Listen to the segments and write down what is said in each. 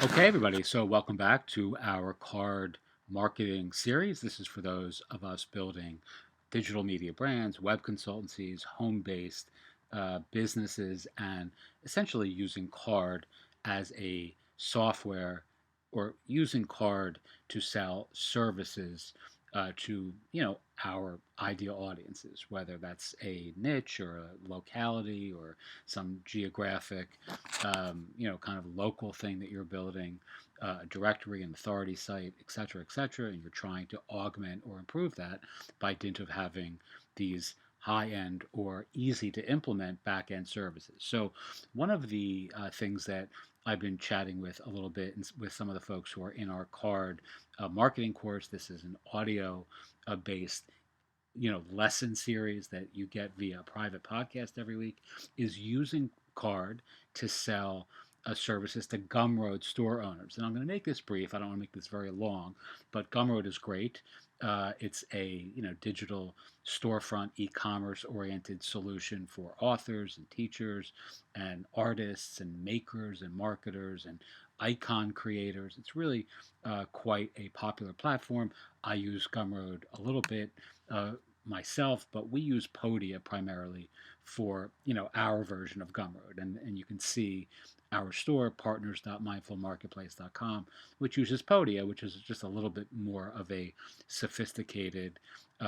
Okay, everybody. So, welcome back to our card marketing series. This is for those of us building digital media brands, web consultancies, home based businesses, and essentially using card as a software or using card to sell services to our ideal audiences, whether that's a niche or a locality or some geographic kind of local thing that you're building, a directory, an authority site, et cetera, and you're trying to augment or improve that by dint of having these high-end or easy to implement back-end services. So one of the things that I've been chatting with a little bit with some of the folks who are in our card marketing course. This is an audio based lesson series that you get via private podcast every week, is using card to sell services to Gumroad store owners. And I'm going to make this brief. I don't want to make this very long, but Gumroad is great. It's a digital storefront e-commerce oriented solution for authors and teachers and artists and makers and marketers and icon creators. It's really quite a popular platform. I use Gumroad a little bit uh, myself, but we use Podia primarily for our version of Gumroad, and you can see our store partners.mindfulmarketplace.com, which uses Podia, which is just a little bit more of a sophisticated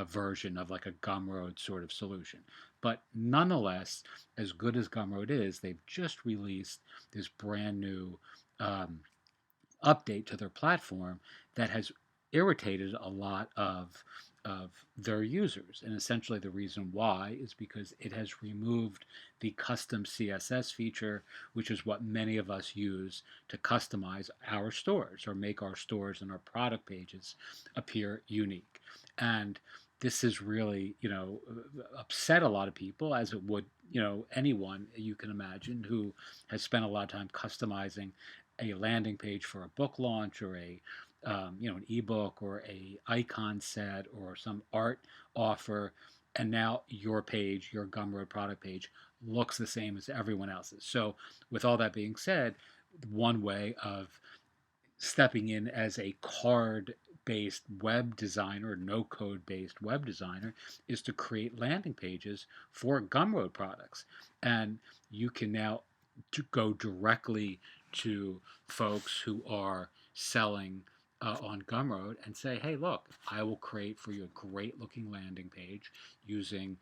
version of like a Gumroad sort of solution. But nonetheless, as good as Gumroad is, they've just released this brand new um, update to their platform that has irritated a lot of their users. And essentially the reason why is because it has removed the custom CSS feature, which is what many of us use to customize our stores or make our stores and our product pages appear unique. And this has really, upset a lot of people, as it would, anyone you can imagine who has spent a lot of time customizing a landing page for a book launch or an ebook or a icon set or some art offer, and now your page, your Gumroad product page, looks the same as everyone else's. So, with all that being said, one way of stepping in as a card based web designer, no code based web designer, is to create landing pages for Gumroad products. And you can now go directly to folks who are selling on Gumroad and say, hey, look, I will create for you a great looking landing page using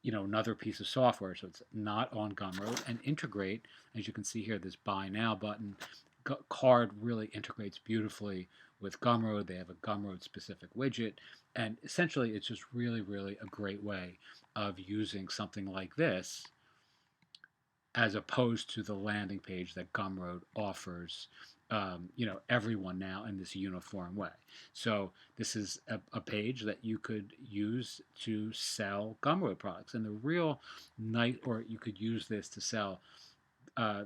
another piece of software, so it's not on Gumroad, and integrate, as you can see here, this buy now button. CARRD really integrates beautifully with Gumroad. They have a Gumroad specific widget, and essentially it's just really, really a great way of using something like this as opposed to the landing page that Gumroad offers, everyone now in this uniform way. So this is a page that you could use to sell Gumroad products, and the real nice, or you could use this to sell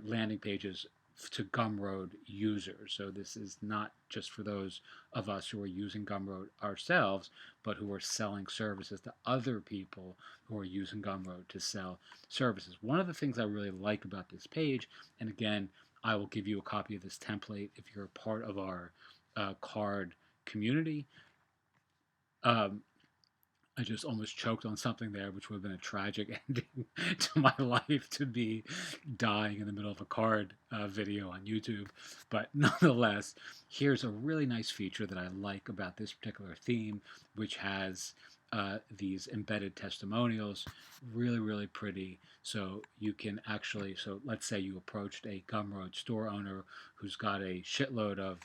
landing pages to Gumroad users. So this is not just for those of us who are using Gumroad ourselves, but who are selling services to other people who are using Gumroad to sell services. One of the things I really like about this page, and again, I will give you a copy of this template if you're a part of our CARRD community. Um, I just almost choked on something there, which would have been a tragic ending to my life, to be dying in the middle of a card video on YouTube. But nonetheless, here's a really nice feature that I like about this particular theme, which has these embedded testimonials, really, really pretty. So you can actually, so let's say you approached a Gumroad store owner who's got a shitload of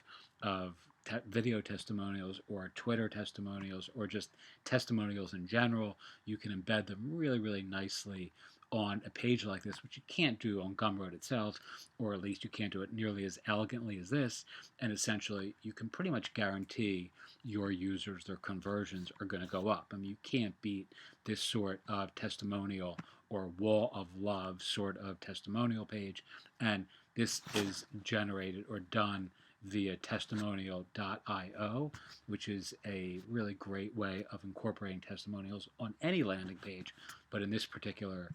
video testimonials or Twitter testimonials or just testimonials in general. You can embed them really, really nicely on a page like this, which you can't do on Gumroad itself, or at least you can't do it nearly as elegantly as this. And essentially, you can pretty much guarantee your users, their conversions are going to go up. I mean, you can't beat this sort of testimonial or wall of love sort of testimonial page. And this is generated or done via testimonial.io, which is a really great way of incorporating testimonials on any landing page. But in this particular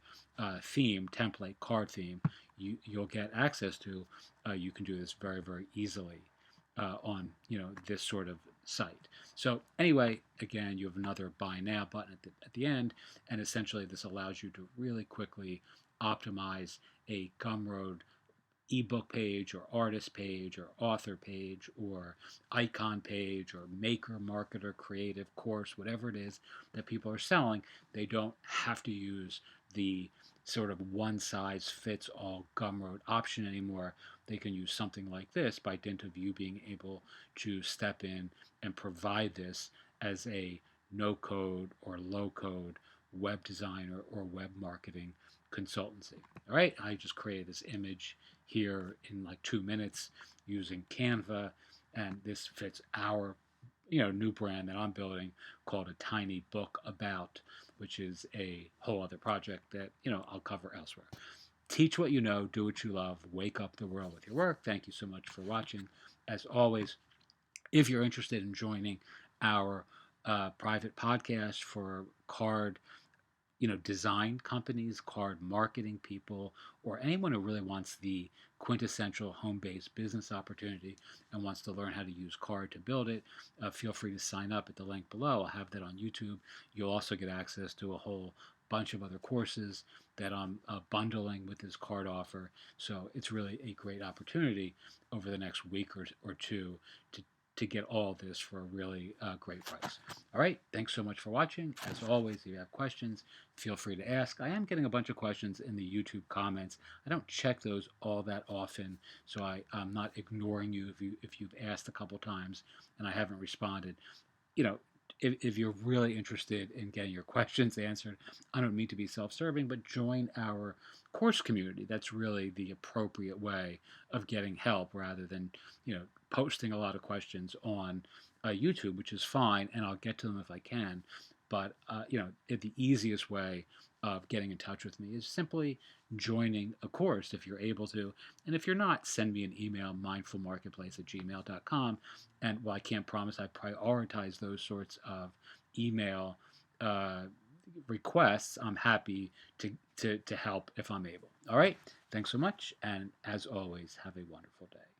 theme, template, CARRD theme, you'll get access to. You can do this very, very easily on this sort of site. So anyway, again, you have another buy now button at the end, and essentially this allows you to really quickly optimize a Gumroad ebook page or artist page or author page or icon page or maker, marketer, creative course, whatever it is that people are selling. They don't have to use the sort of one size fits all Gumroad option anymore. They can use something like this by dint of you being able to step in and provide this as a no code or low code web designer or web marketing consultancy. All right, I just created this image here in like 2 minutes using Canva, and this fits our new brand that I'm building called A Tiny Book About, which is a whole other project that I'll cover elsewhere. Teach what you know, do what you love, wake up the world with your work. Thank you so much for watching. As always, if you're interested in joining our private podcast for CARRD design companies, CARRD marketing people, or anyone who really wants the quintessential home-based business opportunity and wants to learn how to use CARRD to build it, feel free to sign up at the link below. I'll have that on YouTube. You'll also get access to a whole bunch of other courses that I'm bundling with this CARRD offer. So it's really a great opportunity over the next week or two to get all this for a really great price. All right, thanks so much for watching. As always, if you have questions, feel free to ask. I am getting a bunch of questions in the YouTube comments. I don't check those all that often, so I'm not ignoring you if you've asked a couple times and I haven't responded. You know, if you're really interested in getting your questions answered, I don't mean to be self-serving, but join our course community. That's really the appropriate way of getting help rather than, posting a lot of questions on YouTube, which is fine, and I'll get to them if I can. But, the easiest way of getting in touch with me is simply joining a course if you're able to. And if you're not, send me an email, mindfulmarketplace@gmail.com. And while I can't promise I prioritize those sorts of email uh, requests, I'm happy to help if I'm able. All right. Thanks so much. And as always, have a wonderful day.